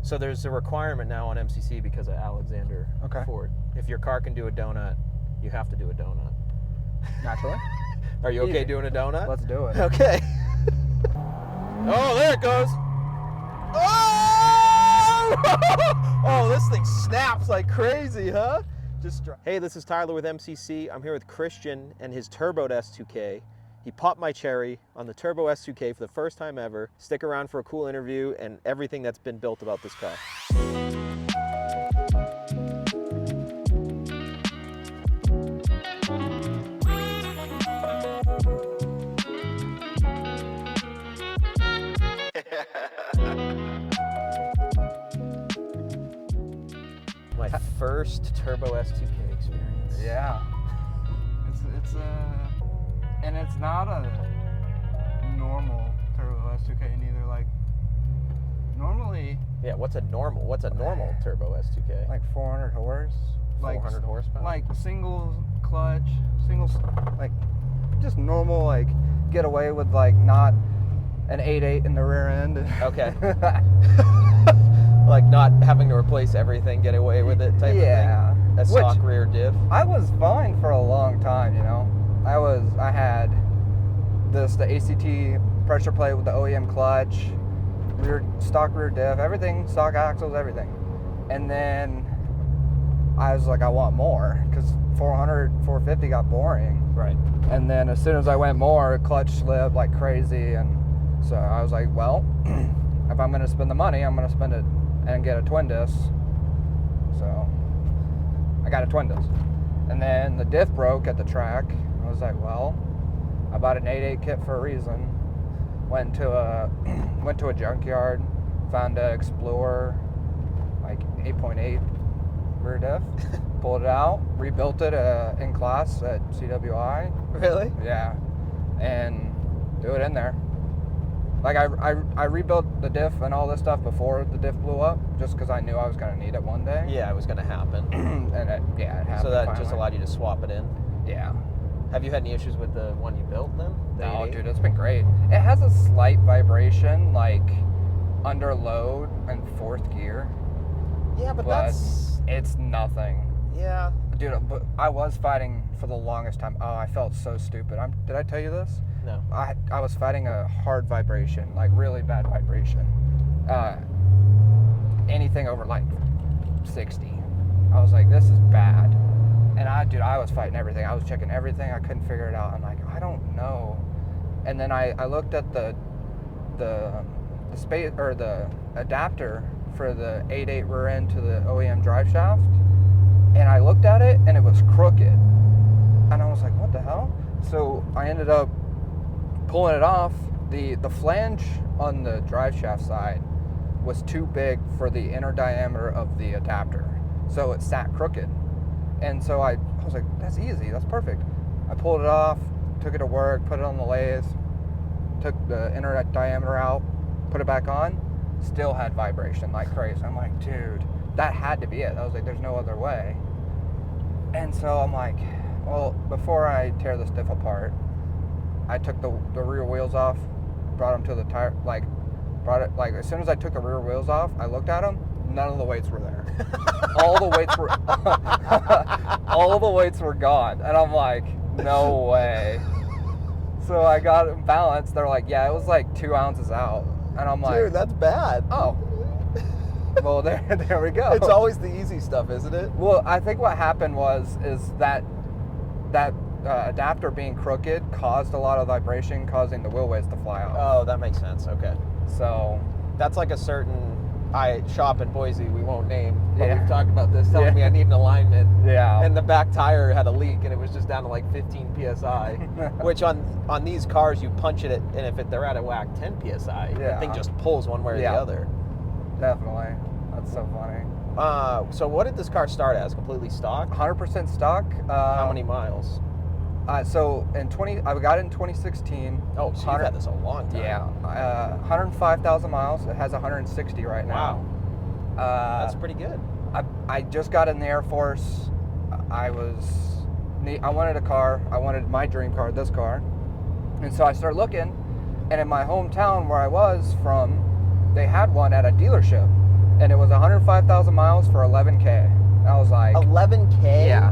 So there's a requirement now on MCC because of Alexander Ford. If your car can do a donut, you have to do a donut. Naturally. Are you okay doing a donut? Let's do it. Okay. Oh, there it goes. Oh! Oh, this thing snaps like crazy, huh? Hey, this is Tyler with MCC. I'm here with Christian and his turboed S2K. He popped my cherry on the Turbo S2K for the first time ever. Stick around for a cool interview and everything that's been built about this car. My first Turbo S2K experience. Yeah. And it's not a normal Turbo S2K neither. Like, normally... Yeah, what's a normal Turbo S2K? Like 400 horse. 400 horsepower? Like single clutch, like just normal, like get away with like not an 8.8 in the rear end. Okay. Like not having to replace everything, get away with it type of thing? A stock rear diff? I was fine for a long time, you know. I had the ACT pressure plate with the OEM clutch, stock rear diff, everything, stock axles, everything. And then I was like, I want more, because 400, 450 got boring. Right. And then as soon as I went more, clutch slipped like crazy. And so I was like, well, if I'm going to spend the money, I'm going to spend it and get a twin disc. So I got a twin disc. And then the diff broke at the track. I was like, well, I bought an 8.8 kit for a reason. Went to a junkyard, found an Explorer, like 8.8 rear diff, pulled it out, rebuilt it in class at CWI. Really? Yeah, and do it in there. Like I rebuilt the diff and all this stuff before the diff blew up, just because I knew I was gonna need it one day. Yeah, it was gonna happen. And it happened. So that finally. just allowed you to swap it in? Yeah. Have you had any issues with the one you built then? No, dude, it's been great. It has a slight vibration, like under load in fourth gear. Yeah, but that's... It's nothing. Yeah. Dude, but I was fighting for the longest time. Oh, I felt so stupid. Did I tell you this? No. I was fighting a hard vibration, like really bad vibration. Anything over like 60. I was like, this is bad. And I was fighting everything. I was checking everything. I couldn't figure it out. I'm like, I don't know. And then I looked at the space or the adapter for the 8.8 rear end to the OEM drive shaft, and I looked at it and it was crooked. And I was like, what the hell? So I ended up pulling it off. The flange on the drive shaft side was too big for the inner diameter of the adapter, so it sat crooked. And so I was like, that's easy, that's perfect. I pulled it off, took it to work, put it on the lathe, took the inner diameter out, put it back on, still had vibration like crazy. I'm like, dude, that had to be it. I was like, there's no other way. And so I'm like, well, before I tear this diff apart, I took the rear wheels off, brought them to the tire, as soon as I took the rear wheels off, I looked at them, none of the weights were there. all the weights were gone. And I'm like, no way. So I got them balanced. They're like, yeah, it was like 2 ounces out. And I'm like, dude, that's bad. Oh. Well, there we go. It's always the easy stuff, isn't it? Well, I think what happened is that adapter being crooked caused a lot of vibration, causing the wheel weights to fly off. Oh, that makes sense. Okay. So that's like a certain shop in Boise we won't name, but Yeah. we've talked about this, telling me I need an alignment. Yeah. And the back tire had a leak and it was just down to like 15 PSI, which on these cars you punch it at, and if they're out of whack 10 PSI, the thing just pulls one way or the other. Definitely. That's so funny. So what did this car start as? Completely stock? 100% stock. How many miles? So I got it in 2016. Oh, so you've had this a long time. Yeah. 105,000 miles. It has 160 right now. Wow. That's pretty good. I just got in the Air Force. I wanted a car. I wanted my dream car, this car. And so I started looking, and in my hometown where I was from, they had one at a dealership. and it was 105,000 miles for 11K. I was like, 11K? yeah,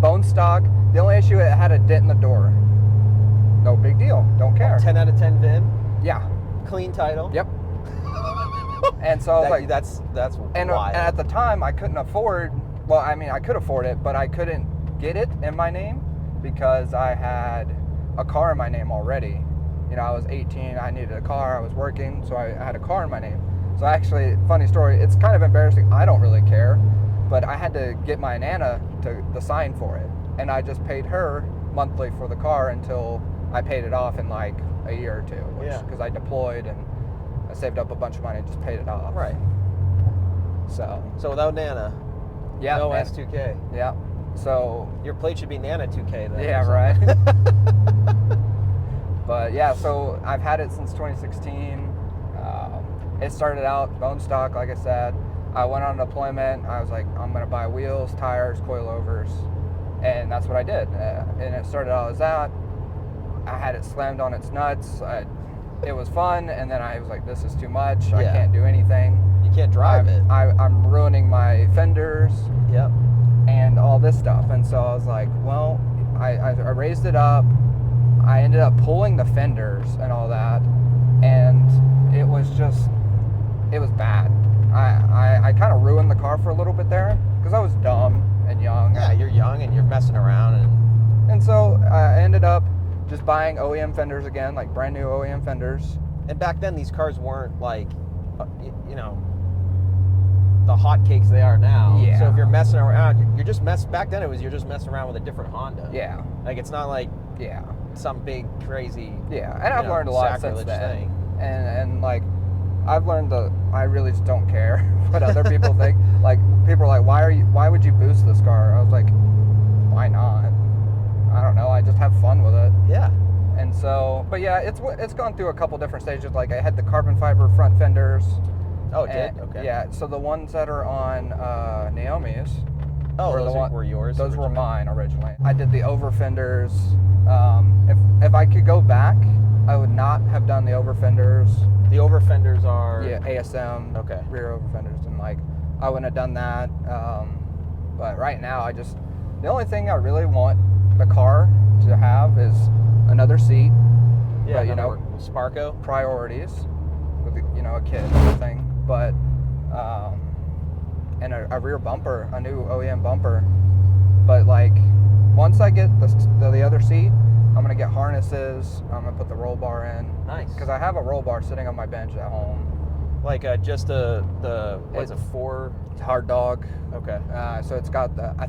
bone stock. The only issue, it had a dent in the door. No big deal. Don't care. 10 out of 10 VIN? Yeah. Clean title? Yep. And so I was like, that's and wild. at the time, I couldn't afford. Well, I mean, I could afford it, but I couldn't get it in my name because I had a car in my name already. You know, I was 18. I needed a car. I was working, so I had a car in my name. So actually, funny story. It's kind of embarrassing. I don't really care, but I had to get my Nana to sign for it, and I just paid her monthly for the car until I paid it off in like a year or two. Because I deployed and I saved up a bunch of money and just paid it off. Right. So without Nana, yeah, no S2K. Yeah. So your plate should be Nana 2K then. Yeah, right. But yeah, so I've had it since 2016. It started out bone stock, like I said. I went on deployment. I was like, I'm gonna buy wheels, tires, coilovers, and that's what I did. And it started out as that. I had it slammed on its nuts. It was fun, and then I was like, this is too much. I can't do anything. You can't drive it. I'm ruining my fenders. Yep. And all this stuff. And so I was like, well, I raised it up. I ended up pulling the fenders and all that, and it was bad. I kind of ruined the car for a little bit there because I was dumb and young. Yeah, you're young and you're messing around. And so I ended up just buying OEM fenders again, like brand new OEM fenders. And back then, these cars weren't like, you know, the hotcakes they are now. Yeah. So if you're messing around, you're just back then you're just messing around with a different Honda. Yeah. Like it's not like yeah some big crazy. Yeah, and I've learned a lot since then. Thing. And like I've learned that I really just don't care what other people think. Like people are like, why would you boost this car? I was like, why not? I don't know. I just have fun with it. Yeah. And so, but yeah, it's gone through a couple different stages. Like I had the carbon fiber front fenders. Oh, it did? Okay. Yeah, so the ones that are on Naomi's. Oh, those were yours? Those were mine originally. I did the over fenders. If I could go back, I would not have done the over fenders. The over fenders are? Yeah, ASM. Okay. Rear over fenders, and like I wouldn't have done that. But right now, the only thing I really want the car to have is another seat. Yeah, but, you know, Sparko. Priorities with a kid and everything. But and a rear bumper, a new OEM bumper. But like once I get the other seat, I'm gonna get harnesses. I'm gonna put the roll bar in. Nice. Because I have a roll bar sitting on my bench at home. Like just the what's it, 4 hard dog. Okay. So it's got I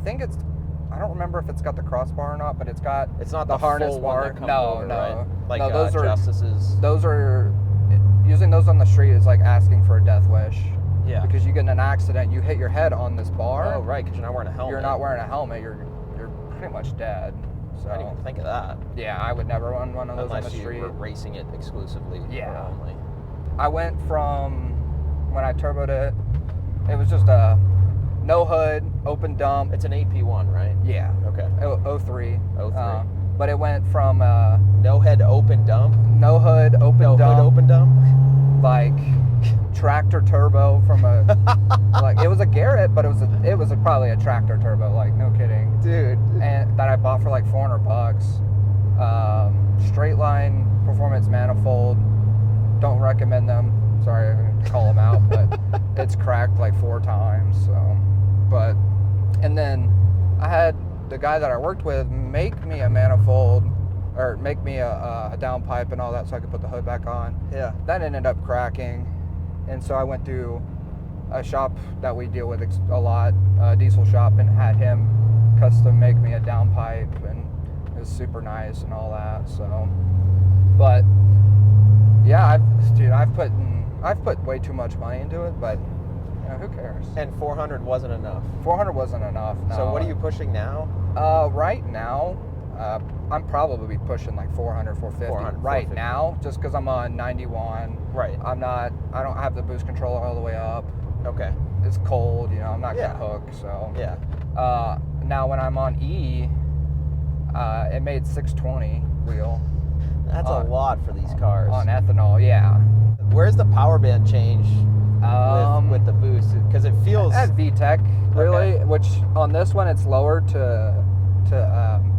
don't remember if it's got the crossbar or not, but it's not the harness full bar. one that comes over, right? Like no, those are Justice's. Those are using those on the street is like asking for a death wish. Yeah. Because you get in an accident, you hit your head on this bar. Oh, right, because you're not wearing a helmet. You're not wearing a helmet. You're pretty much dead. So I didn't even think of that. Yeah, I would never run one of those unless on the street. You were racing it exclusively. Yeah. Only. I went from when I turboed it. It was just a no hood, open dump. It's an AP1, right? Yeah. Okay. 03. 03. But it went from no head, open dump. No hood, open dump. No hood, open dump. Like tractor turbo from a like it was a Garrett, but it was probably a tractor turbo. Like no kidding, dude. And that I bought for like $400. Straight line performance manifold. Don't recommend them. Sorry, I'm gonna call them out, but it's cracked like 4 times. So, but and then I had the guy that I worked with make me a manifold, or make me a downpipe and all that, so I could put the hood back on. Yeah. That ended up cracking, and so I went to a shop that we deal with a lot, a diesel shop, and had him custom make me a downpipe, and it was super nice and all that. So, but yeah, I've put way too much money into it, but you know, who cares? And 400 wasn't enough. 400 wasn't enough. No. So what are you pushing now? Right now, I'm probably pushing like 400, 450. 400, right 450. now, just because I'm on 91. Right. I don't have the boost controller all the way up. Okay. It's cold, you know, I'm not Yeah. gonna hook, so. Yeah. Now when I'm on E, it made 620 wheel. That's a lot for these cars. On ethanol, yeah. Where's the power band change with the boost? Because it feels... At VTEC, really, which on this one it's lower to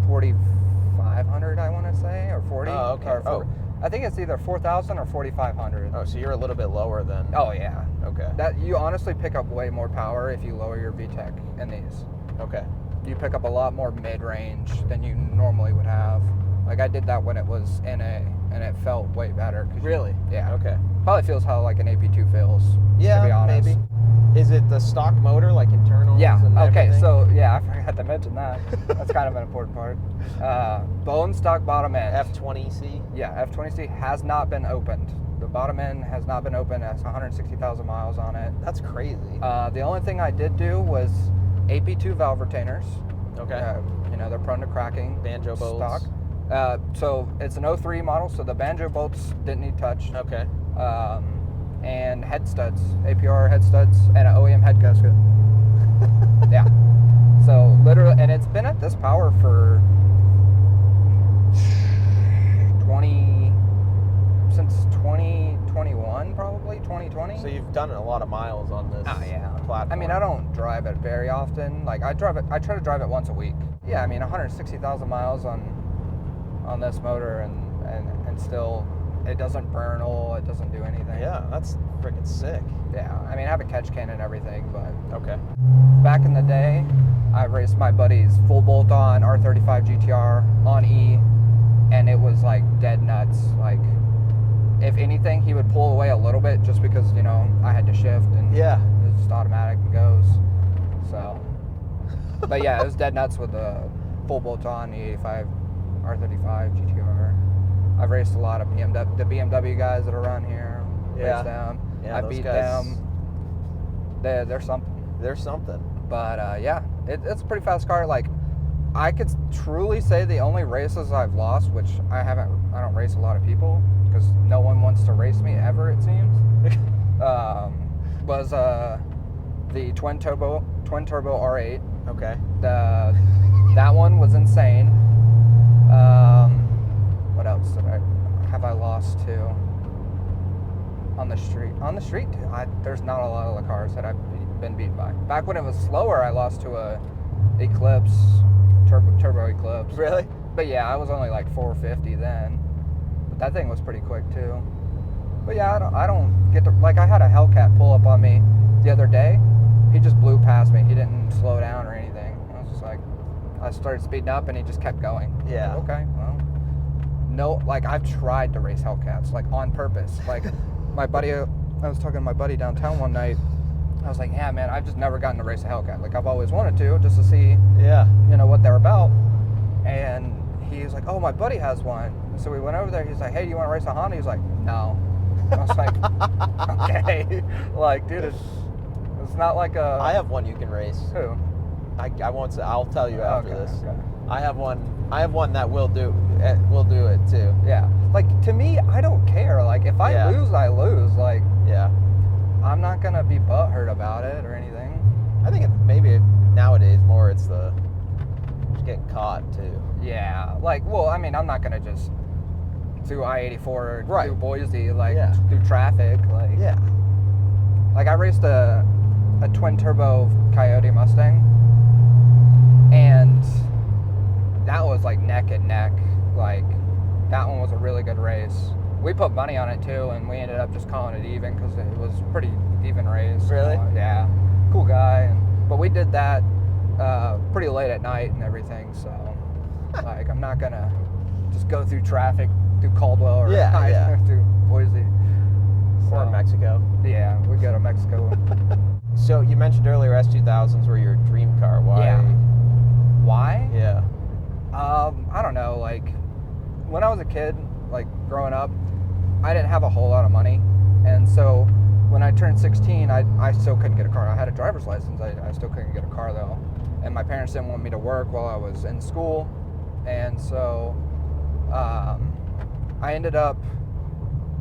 4,500, I want to say, or 40. Oh, okay. I think it's either 4,000 or 4,500. Oh, so you're a little bit lower than... Oh, yeah. Okay. That you honestly pick up way more power if you lower your VTEC in these. Okay. You pick up a lot more mid-range than you normally would have. Like, I did that when it was NA, and it felt way better. Really? Yeah. Okay. Probably feels how, like, an AP2 feels, Yeah, to be honest. maybe. Is it the stock motor, like internals? Yeah, and okay, everything? so, yeah, I forgot to mention that. That's kind of an important part. Bone stock bottom end. F20C? Yeah, F20C has not been opened. The bottom end has not been opened. It has 160,000 miles on it. That's crazy. The only thing I did do was AP2 valve retainers. Okay. You know, they're prone to cracking. Banjo bolts. Stock. So it's an 03 model, so the banjo bolts didn't need touched. Okay. And head studs, APR head studs, and an OEM head gasket. Yeah. So literally, and it's been at this power for since 2021, probably 2020. So you've done a lot of miles on this platform. I mean, I don't drive it very often. Like I try to drive it once a week. Yeah, I mean, 160,000 miles on this motor, and still it doesn't burn oil. It doesn't do anything. Yeah, that's freaking sick. Yeah, I mean, I have a catch can and everything, but Okay. back in the day, I raced my buddy's full bolt-on R35 GTR on E, and it was like dead nuts. Like, if anything, he would pull away a little bit just because, you know, I had to shift, and Yeah. it's just automatic and goes. So, but yeah, it was dead nuts with the full bolt-on E85 R35 GTR. I've raced a lot of the BMW guys that are around here. Yeah. Raced them. Yeah, I those beat guys- them. They're something. There's something. But yeah, it's a pretty fast car. Like, I could truly say the only races I've lost, which I don't race a lot of people because no one wants to race me ever, it seems, was the twin turbo R8. Okay. That one was insane. What else have I lost to? On the street, there's not a lot of the cars that I've been beaten by. Back when it was slower, I lost to a Eclipse, turbo Eclipse. Really? But yeah, I was only like 450 then. But that thing was pretty quick too. But yeah, I don't get to, like, I had a Hellcat pull up on me the other day. He just blew past me. He didn't slow down or anything. I was just like, I started speeding up and he just kept going. Yeah. Like, okay, well. No, like, I've tried to race Hellcats, like, on purpose. Like, I was talking to my buddy downtown one night. I was like, yeah, man, I've just never gotten to race a Hellcat. Like, I've always wanted to, just to see, Yeah. you know, what they're about. And he was like, oh, my buddy has one. So we went over there. He's like, hey, do you want to race a Honda? He's like, no. I was like, okay. Like, dude, it's not like a... I have one you can race. Who? I won't say. I'll tell you after Okay, this. okay. I have one that will do it too. Yeah. Like, to me, I don't care. Like, if I lose, I lose. Like, Yeah. I'm not going to be butthurt about it or anything. I think maybe nowadays more it's just getting caught too. Yeah. Like, well, I mean, I'm not going to just do I-84 Right. through Boise, like, Yeah. through traffic. Like, Yeah. Like, I raced a twin turbo Coyote Mustang, and that was like neck and neck. Like, that one was a really good race. We put money on it too, and we ended up just calling it even because it was a pretty even race. Really? Yeah. Cool guy. But we did that pretty late at night and everything, so like, I'm not gonna just go through traffic through Caldwell or through Boise. Or So, Mexico. Yeah, we go to Mexico. So you mentioned earlier S2000s were your dream car. Why? Yeah. Why? Yeah. I don't know. Like, when I was a kid, like, growing up, I didn't have a whole lot of money. And so when I turned 16, I still couldn't get a car. I had a driver's license. I still couldn't get a car, though. And my parents didn't want me to work while I was in school. And so I ended up,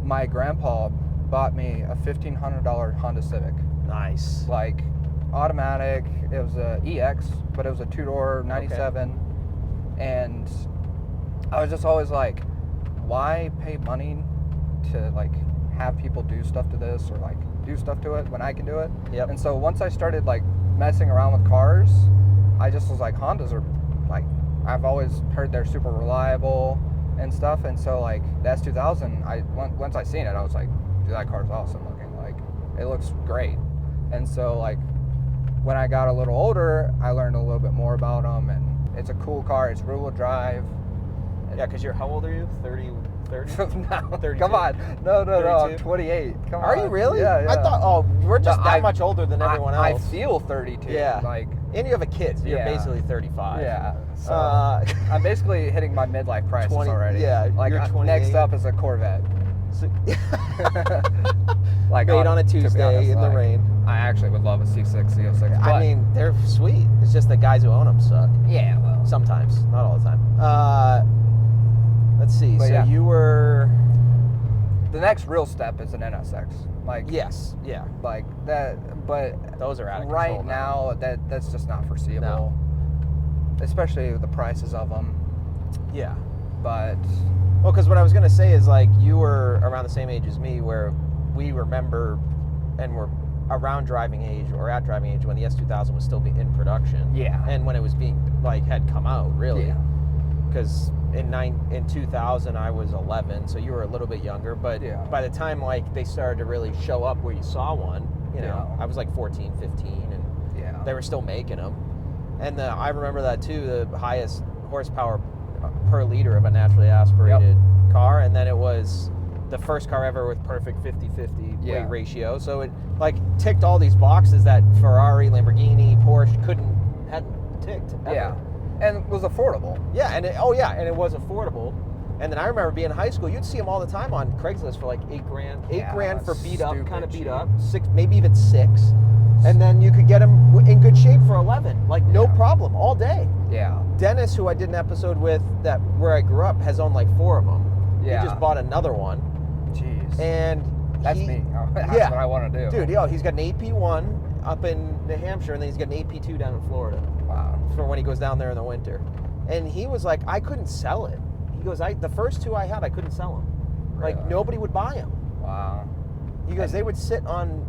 my grandpa bought me a $1,500 Honda Civic. Nice. Like, automatic. It was a EX, but it was a two-door 97. Okay. And I was just always like, why pay money to, like, have people do stuff to this, or, like, do stuff to it when I can do it. Yep. And so once I started like messing around with cars, I just was like, Hondas are like, I've always heard they're super reliable and stuff. And so like the S2000, once I seen it, I was like, dude, that car's awesome looking. Like, it looks great. And so like when I got a little older, I learned a little bit more about them, and it's a cool car. It's rear-wheel drive. Yeah, because how old are you? 30? No, 32? come on. No, I'm 32? 28. Come Are on. you really? Yeah. I thought, we're just that I- much older than everyone I else. feel 32. Yeah. Like, And you have a kid, so you're Yeah. basically 35. yeah. So Uh, I'm basically hitting my midlife crisis 20 already. yeah, Like, you're 28. next up is a Corvette. so- Like Made on a to be Tuesday honest, in the like, rain. I actually would love a C6, C06. I but- mean, they're sweet. It's just the guys who own them suck. yeah, well. Sometimes, not all the time. Let's see. But so yeah. you were. The next real step is an NSX. Like, Yes. Yeah. like that, but Those are out of right control now that's just not foreseeable. No. Especially with the prices of them. Yeah. But Well, because what I was gonna say is like you were around the same age as me, where we remember and were around driving age or at driving age when the S2000 was still in production. yeah, And when it was being had come out, really. yeah, Because in 2000 I was 11, so you were a little bit younger. But Yeah. by the time like they started to really show up where you saw one, you know, Yeah. I was like 14, 15, and yeah, they were still making them. And I remember that too, the highest horsepower per liter of a naturally aspirated car. And then it was the first car ever with perfect 50-50 Yeah. weight ratio. So it like ticked all these boxes that Ferrari, Lamborghini, Porsche hadn't ticked ever. yeah, and it was affordable. Yeah, and it was affordable. And then I remember being in high school, you'd see them all the time on Craigslist for like $8,000. Yeah, $8,000 for beat up, stupid kind of beat cheap. up, 6, maybe even 6. And then you could get them in good shape for 11, like no Yeah. problem, all day. Yeah, Dennis, who I did an episode with, that where I grew up, has owned like 4 of them. Yeah. He just bought another one, jeez, and that's he- me. That's yeah. what I want to do. Dude, he's got an AP1 up in New Hampshire, and then he's got an AP2 down in Florida Wow. for when he goes down there in the winter. And he was like, I couldn't sell it. He goes, the first 2 I had, I couldn't sell them. Like Really? nobody would buy them. Wow. He goes, they would sit on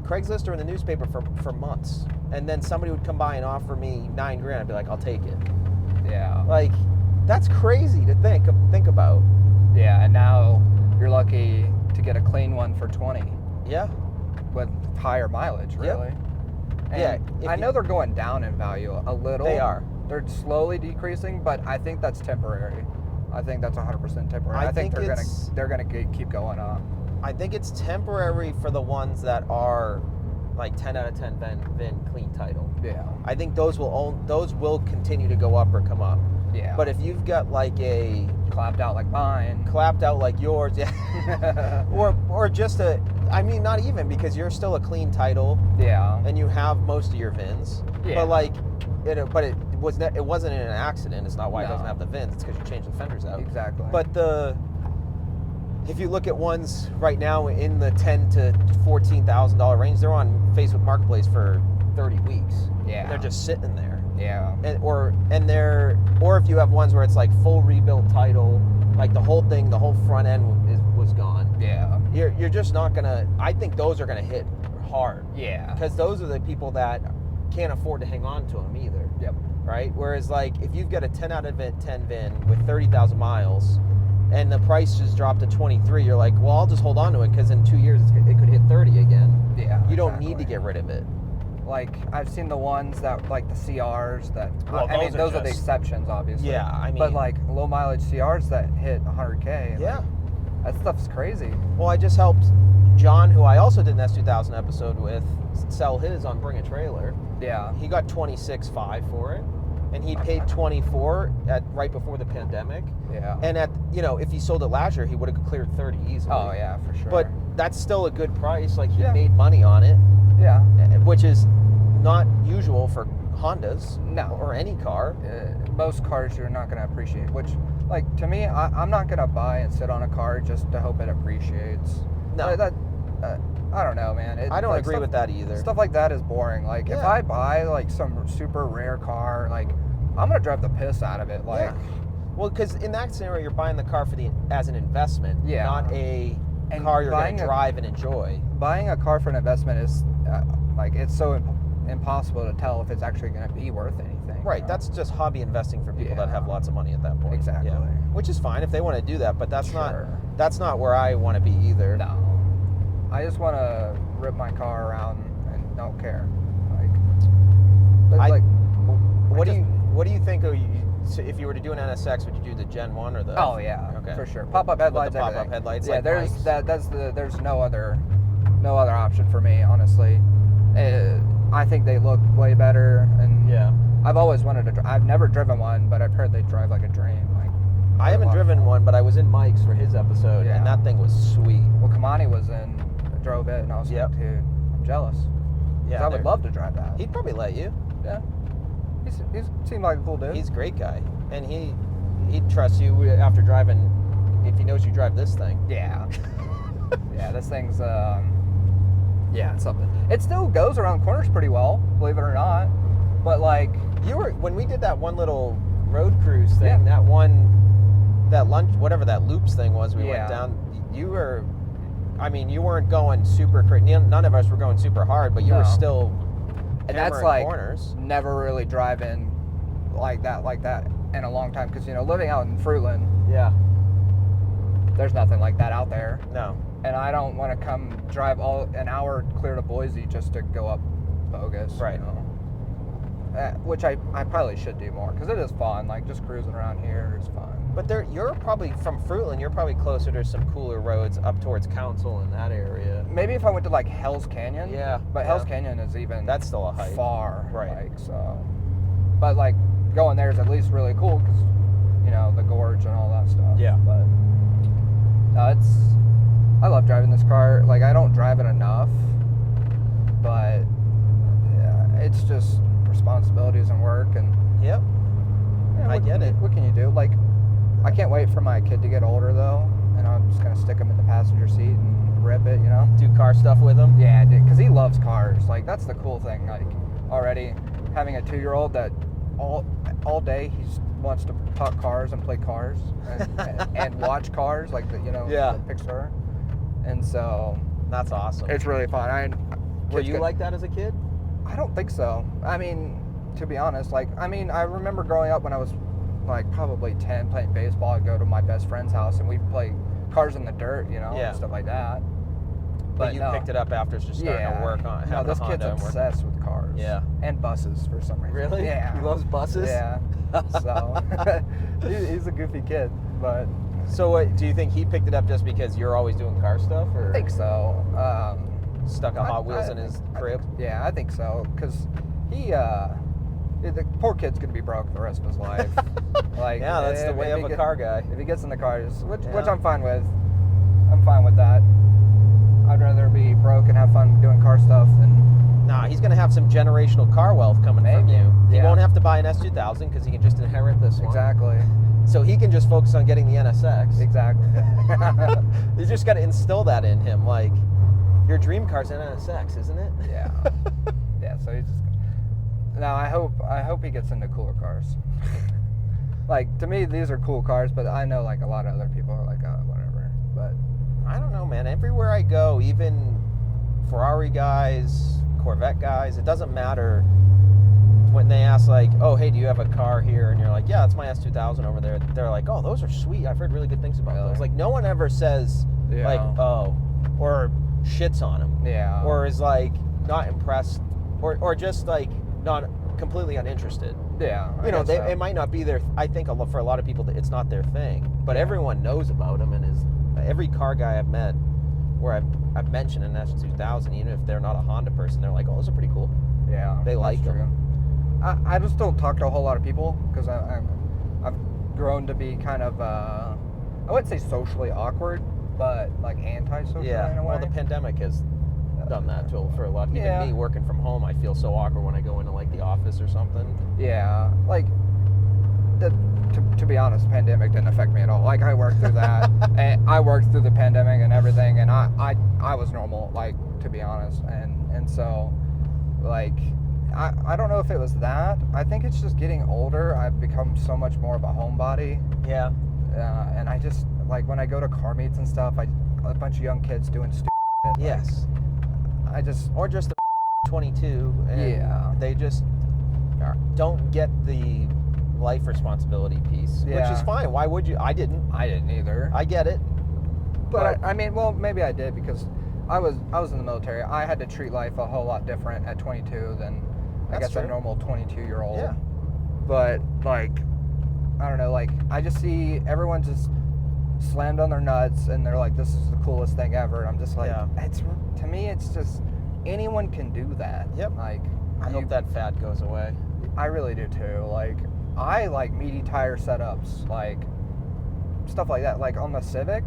Craigslist or in the newspaper for months, and then somebody would come by and offer me $9,000. I'd be like, I'll take it. Yeah. Like, that's crazy to think about. Yeah, and now you're lucky to get a clean one for 20 Yeah. with higher mileage, really. And Yeah, if I you- know they're going down in value a little. They are. They're slowly decreasing, but I think that's temporary. I think that's 100% temporary. I I think think they're gonna keep going up. I think it's temporary for the ones that are like 10 out of 10 VIN clean title. Yeah. I think those will continue to go up or come up. Yeah. But if you've got like a clapped out like mine. clapped out like yours, yeah, or just I mean, not even, because you're still a clean title Yeah. and you have most of your VINs. Yeah. But like, it wasn't in an accident. It's not why it No. doesn't have the VINs. It's because you changed the fenders out. Exactly. But if you look at ones right now in the $10,000 to $14,000 range, they're on Facebook Marketplace for 30 weeks. Yeah. And they're just sitting there. yeah. Or if you have ones where it's like full rebuilt title, like the whole thing, the whole front end was gone. Yeah. You're just not gonna. I think those are gonna hit hard, Yeah. because those are the people that can't afford to hang on to them either. Yep. Right? Whereas like if you've got a 10 out of 10 VIN with 30,000 miles, and the price just dropped to 23, you're like, well, I'll just hold on to it because in 2 years it could hit 30 again. Yeah. You don't need exactly. to get rid of it. Like, I've seen the ones that, like the CRs that, Well, I mean, those are those are the just- exceptions, obviously. Yeah, I mean. But like low mileage CRs that hit 100K. Yeah. Like, that stuff's crazy. Well, I just helped John, who I also did an S2000 episode with, sell his on Bring a Trailer. Yeah. He got 26.5 for it, and he paid 24 right before the pandemic. Yeah. And if he sold it last year, he would have cleared 30 easily. Oh yeah, for sure. But that's still a good price. Like, he Yeah. made money on it, yeah. which is not usual for Hondas. No. Or any car. Most cars you're not going to appreciate, which, like, to me, I'm not going to buy and sit on a car just to hope it appreciates. No. I don't know, man. I don't agree with that either. Stuff like that is boring. Like, if Yeah. I buy, like, some super rare car, like, I'm going to drive the piss out of it. Like, Yeah. Well, because in that scenario, you're buying the car as an investment, Yeah. not a And car you're going buying to drive and enjoy. Buying a car for an investment is like, it's so impossible to tell if it's actually going to be worth anything. Right, you know? that's just hobby investing for people that Yeah. have lots of money at that point. Exactly. Yeah. Which is fine if they want to do that, but that's Sure. not where I want to be either. No. I just want to rip my car around and don't care. What do you think so if you were to do an NSX, would you do the Gen 1 or the Oh yeah, okay. for sure. Pop-up headlights. With the pop-up everything. headlights, Yeah, like there's Mike's? there's no other option for me, honestly. I think they look way better, and Yeah. I've always wanted to. I've never driven one, but I've heard they drive like a dream. Like I haven't driven one, but I was in Mike's for his episode, Yeah. and that thing was sweet. Well, Kamani drove it, and I was Yep. like, dude, I'm jealous. 'Cause Yeah, I would love to drive that. He'd probably let you. Yeah. He seemed like a cool dude. He's a great guy, and he'd trust you after driving if he knows you drive this thing. Yeah. Yeah, this thing's yeah, it's something. It still goes around corners pretty well, believe it or not. But like, When we did that one little road cruise thing, Yeah. that lunch, whatever that loops thing was, we went Yeah. down. You weren't going super crazy. None of us were going super hard, but you No. were still and that's hammering like corners. never really driving like that in a long time, because living out in Fruitland, Yeah. there's nothing like that out there, No. and I don't want to come drive an hour clear to Boise just to go up Bogus, Right. Which I probably should do more, because it is fun. Like, just cruising around here is fun. But you're probably from Fruitland. You're probably closer to some cooler roads up towards Council in that area. Maybe if I went to like Hell's Canyon. Yeah, But yeah. Hell's Canyon is even That's still a hike. far. Right. Like, so. But like going there is at least really cool, because the gorge and all that stuff. Yeah. But no, I love driving this car. Like, I don't drive it enough, but yeah, it's just responsibilities and work, and Yep. yeah, I get it. What can you do? Like, I can't wait for my kid to get older though, and I'm just gonna stick him in the passenger seat and rip it, Do car stuff with them. Yeah, because he loves cars. Like, that's the cool thing. Like, already having a 2-year-old that all day he wants to talk cars and play cars and watch cars, like Yeah. the Pixar, and so That's awesome. it's really fun. Were you like that as a kid? I don't think so. I mean, to be honest, I remember growing up when I was like probably 10, playing baseball. I'd go to my best friend's house and we'd play cars in the dirt, Yeah. and stuff like that. But you no. picked it up after just starting to work on. No, having this a kid's Honda and working. obsessed with cars. Yeah. And buses for some reason. Really? Yeah. He loves buses. Yeah. So he's a goofy kid, but So what, do you think he picked it up just because you're always doing car stuff, or I think so. stuck a Hot Wheels in his crib? Yeah, I think so, because the poor kid's gonna be broke the rest of his life. Like, Yeah, that's the way of a car guy. If he gets in the cars, which Yeah. I'm fine with. I'm fine with that. I'd rather be broke and have fun doing car stuff than. Nah, he's gonna have some generational car wealth coming from Maybe. you. He Yeah. won't have to buy an S2000 because he can just inherit this one. Exactly. So he can just focus on getting the NSX. Exactly. You just got to instill that in him. Like, your dream car's an NSX, isn't it? Yeah. Yeah. So he's just. No, I hope he gets into cooler cars. Like, to me, these are cool cars, but I know like a lot of other people are like, oh, whatever. But I don't know, man. Everywhere I go, even Ferrari guys, Corvette guys, it doesn't matter when they ask, like, oh, hey, do you have a car here? And you're like, yeah, it's my S2000 over there. They're like, oh, those are sweet. I've heard really good things about Really? those. Like, no one ever says, Yeah. like, oh, or shits on them. yeah. Or is, like, not impressed, or just, like, not completely uninterested. yeah. I You know, guess so. it might not be their. I think for a lot of people, it's not their thing. But everyone knows about them, and every car guy I've met, where I've mentioned an S2000, even if they're not a Honda person, they're like, oh, those are pretty cool. Yeah, They like that's them. true. I just don't talk to a whole lot of people, because I've grown to be kind of I wouldn't say socially awkward, but like antisocial in Yeah. a way. Well, the pandemic has done that for a lot. Even Yeah. me working from home, I feel so awkward when I go into like the office or something. Yeah, like to be honest, the pandemic didn't affect me at all. Like, I worked through that, and I worked through the pandemic and everything, and I was normal, like, to be honest, and so, like, I don't know if it was that. I think it's just getting older. I've become so much more of a homebody, Yeah. and I just, like, when I go to car meets and stuff, a bunch of young kids doing stupid shit. Yes. Or just the 22, and Yeah. they just don't get the life responsibility piece, which is fine. Why would you? I didn't either. I get it. But I mean, well, maybe I did because I was in the military. I had to treat life a whole lot different at 22 than I guess a normal 22-year-old. Yeah. But like, I don't know. Like, I just see everyone just slammed on their nuts, and they're like, "This is the coolest thing ever." And I'm just like, it's to me, it's just anyone can do that. Yep. Like, I hope that fad goes away. I really do too. Like, I like meaty tire setups, like stuff like that. Like on the Civic,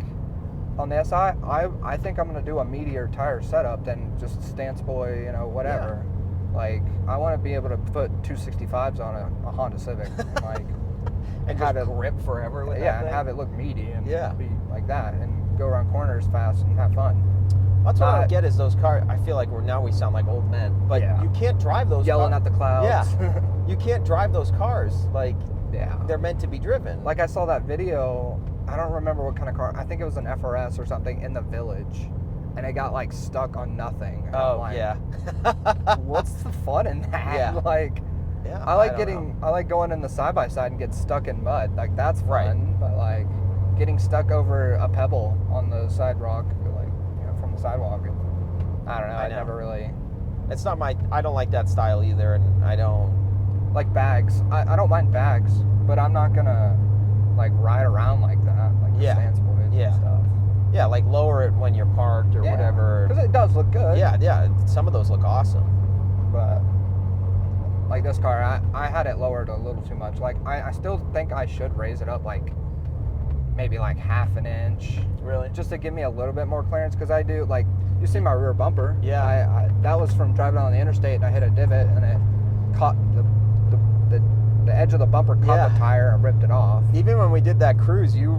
on the SI, I think I'm gonna do a meatier tire setup than just stance boy, whatever. Yeah. Like, I want to be able to put 265s on a Honda Civic, and like, and have it grip forever. With and have it look meaty and be like that, and go around corners fast and have fun. That's what I don't get is those cars. I feel like we sound like old men, but you can't drive those. Yelling at the clouds. Yeah, you can't drive those cars. Like, they're meant to be driven. Like, I saw that video. I don't remember what kind of car. I think it was an FRS or something in the village, and it got like stuck on nothing. And oh like, yeah. What's the fun in that? Yeah. Like, I like going in the side by side and get stuck in mud. Like, that's fun. Right. But like getting stuck over a pebble on the sidewalk, like from the sidewalk. I don't know. I never really. It's not my. I don't like that style either, and I don't like bags. I don't mind bags, but I'm not gonna like ride around like that, like the stance boys and stuff. Yeah, like lower it when you're parked or whatever. Because it does look good. Yeah. Some of those look awesome. But like this car, I had it lowered a little too much. Like, I still think I should raise it up like maybe like half an inch. Really? Just to give me a little bit more clearance, because I do, like, you see my rear bumper. Yeah. I that was from driving on the interstate, and I hit a divot, and it caught the edge of the bumper caught the tire and ripped it off. Even when we did that cruise, you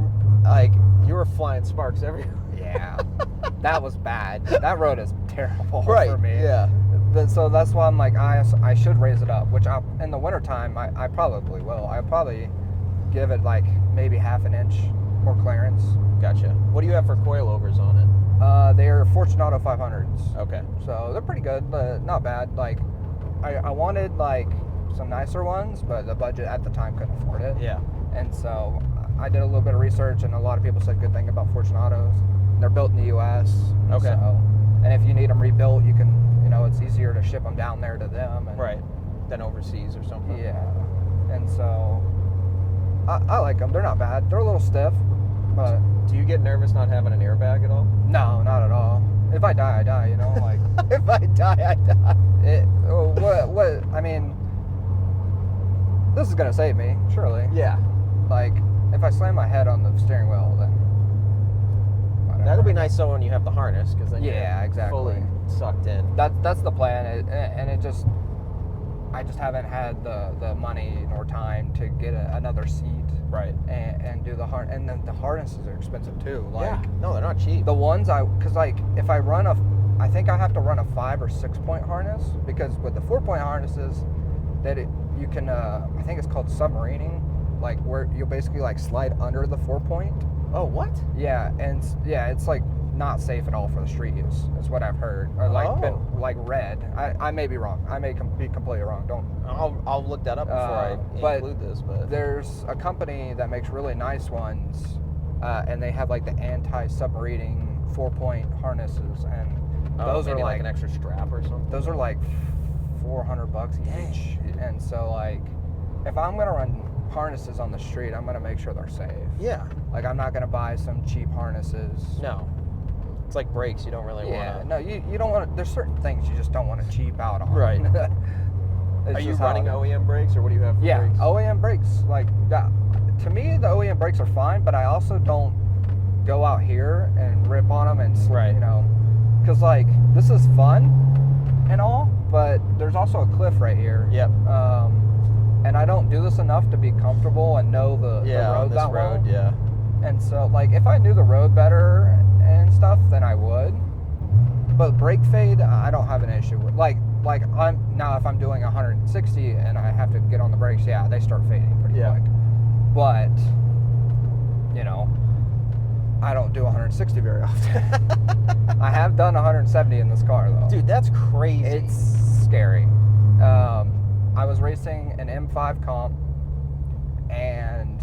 were flying sparks everywhere. Yeah. That was bad. That road is terrible for me. Yeah. So that's why I'm like, I should raise it up, which in the wintertime, I probably will. I'll probably give it like maybe half an inch more clearance. Gotcha. What do you have for coilovers on it? They're Fortunato 500s. Okay. So they're pretty good, but not bad. Like, I wanted like some nicer ones, but the budget at the time couldn't afford it. Yeah. And so I did a little bit of research, and a lot of people said good thing about Fortunatos. They're built in the U.S. Okay. So, and if you need them rebuilt, you can, it's easier to ship them down there to them. And, right. Than overseas or something. Yeah. And so I like them. They're not bad. They're a little stiff, but. Do you get nervous not having an airbag at all? No, not at all. If I die, I die, like. If I die, I die. What, I mean, this is going to save me, surely. Yeah. Like, if I slam my head on the steering wheel, then. Whatever. That'll be nice so when you have the harness, because then you're fully sucked in. That's the plan, and I just haven't had the money nor time to get another seat. Right. And do the harness, and then the harnesses are expensive too. Like, no, they're not cheap. The ones because like if I run I think I have to run a 5 or 6 point harness, because with the 4-point harnesses, you can I think it's called submarining, like where you'll basically like slide under the 4-point. Oh, what? Yeah, and it's like not safe at all for the street use, is what I've heard, or been like read. I may be wrong. I may be completely wrong. I'll look that up before I include this. But there's a company that makes really nice ones, and they have like the anti-submarining 4-point harnesses, and those are like an extra strap or something. Those are like $400 each, and so like if I'm gonna run harnesses on the street, I'm gonna make sure they're safe. Yeah. Like, I'm not gonna buy some cheap harnesses. No. It's like brakes. You don't really want to. Yeah. No, you don't want to. There's certain things you just don't want to cheap out on. Right. Are you running OEM brakes, or what do you have for brakes? Yeah, OEM brakes. Like, to me, the OEM brakes are fine, but I also don't go out here and rip on them and, because like this is fun and all, but there's also a cliff right here. Yep. And I don't do this enough to be comfortable and know the road that well. Yeah. And so, like, if I knew the road better and stuff, then I would. But brake fade, I don't have an issue with. Like if I'm doing 160 and I have to get on the brakes, they start fading pretty quick. But I don't do 160 very often. I have done 170 in this car though. Dude, that's crazy. It's scary. I was racing an M5 comp, and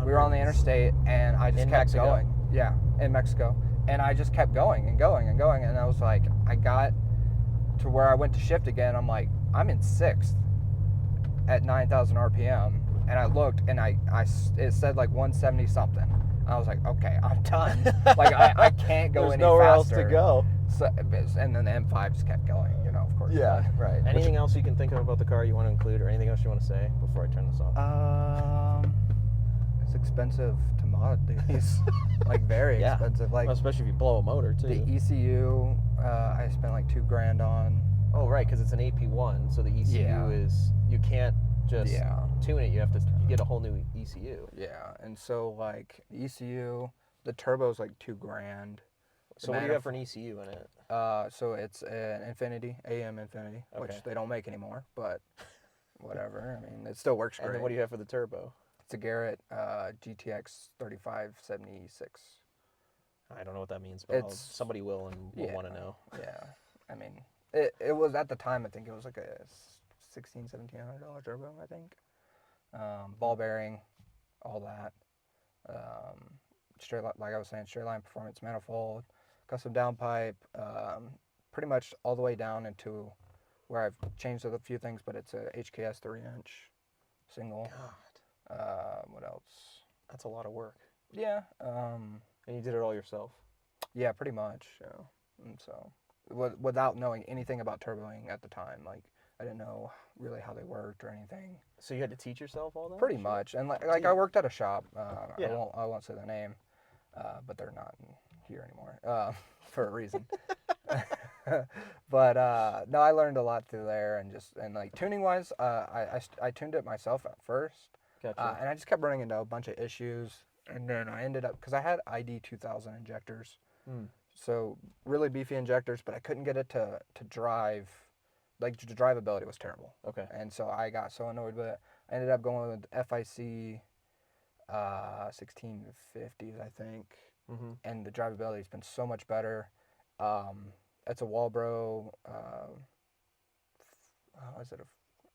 we were on the interstate, and I just kept going. Yeah, in Mexico. And I just kept going and going and going, and I was like, I got to where I went to shift again. I'm like, I'm in 6th at 9,000 RPM, and I looked, and it said like 170 something. I was like, okay, I'm done. Like I can't go any faster. There's nowhere else to go. So, and then the M5 just kept going, you know, of course. Yeah, right. Anything else you can think of about the car you want to include, or anything else you want to say before I turn this off? It's expensive to mod these. Like very expensive. Like, well, especially if you blow a motor too. The ECU, I spent like $2,000 on. Oh right, because it's an AP1, so the ECU is, you can't just tune it. You get a whole new ECU. Yeah, and so like ECU, the turbo's like $2,000. So what do you have for an ECU in it? So it's an Infinity, AM Infinity, which they don't make anymore, but whatever. I mean, it still works great. And then what do you have for the turbo? It's a Garrett GTX 3576. I don't know what that means, but somebody will and will want to know. Yeah, I mean, it was at the time, I think it was like a $1,700 turbo, I think. Ball bearing, all that. Straight, like I was saying, straight line performance manifold, custom downpipe, pretty much all the way down into where I've changed a few things, but it's a HKS 3-inch single. God. What else? That's a lot of work. Yeah. And you did it all yourself? Yeah, pretty much. Yeah. And so, without knowing anything about turboing at the time, like I didn't know really how they worked or anything. So you had to teach yourself all that? Pretty much. And like I worked at a shop. I won't say the name, but they're not here anymore for a reason. But no, I learned a lot through there, and like tuning wise, I tuned it myself at first. Gotcha. And I just kept running into a bunch of issues, and then I ended up, because I had ID 2000 injectors, so really beefy injectors, but I couldn't get it to drive. Like, the drivability was terrible. Okay. And so I got so annoyed with it. I ended up going with FIC 1650s, I think. And the drivability has been so much better. It's a Walbro.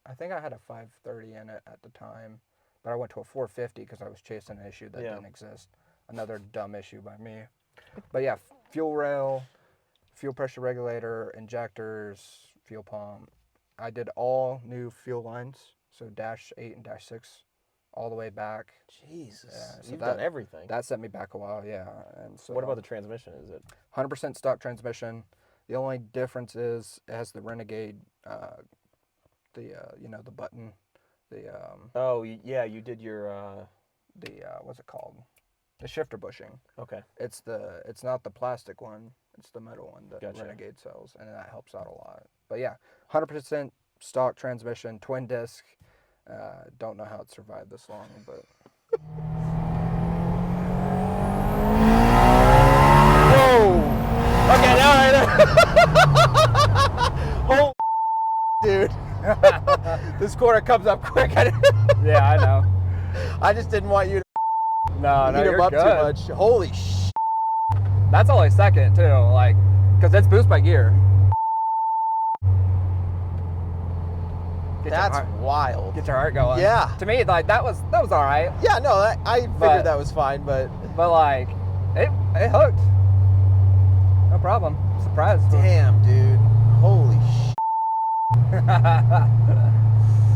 I think I had a 530 in it at the time, but I went to a 450 because I was chasing an issue that didn't exist. Another dumb issue by me. But yeah, fuel rail, fuel pressure regulator, injectors, fuel pump. I did all new fuel lines, so dash 8 and dash 6 all the way back. Jesus. Yeah, so you've done everything. That set me back a while, yeah. And so what about the transmission? Is it 100% stock transmission? The only difference is it has the Renegade, the button, oh yeah, you did your what's it called? The shifter bushing. Okay. It's not the plastic one. It's the metal one that Gotcha. Renegade sells, and that helps out a lot. But yeah, 100% stock transmission, twin disc. Don't know how it survived this long, but. Whoa! Okay, now I know. Oh, dude. This corner comes up quick. Yeah, I know. I just didn't want you to No, heat him you're up good. too much. Holy sh! That's only second too, like, cause it's boost by gear. That's wild. Get your heart going. Yeah. To me, like that was all right. Yeah, no, I figured that was fine, but like, it hooked. No problem. Surprised. Damn, dude. Holy sh!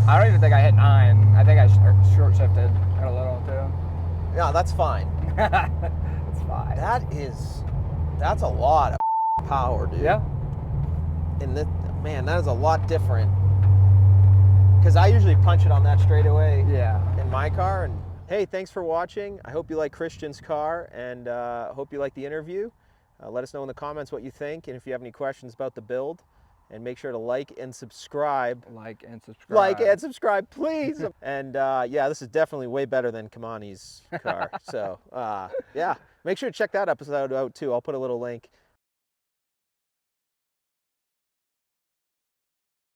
I don't even think I hit 9. I think I short shifted a little too. Yeah, that's fine. It's fine. That's a lot of power, dude. Yeah. And that is a lot different. Because I usually punch it on that straightaway in my car. And hey, thanks for watching. I hope you like Christian's car, and hope you like the interview. Let us know in the comments what you think, and if you have any questions about the build. And make sure to like and subscribe. Like and subscribe, please. And yeah, this is definitely way better than Kamani's car. So yeah, make sure to check that episode out too. I'll put a little link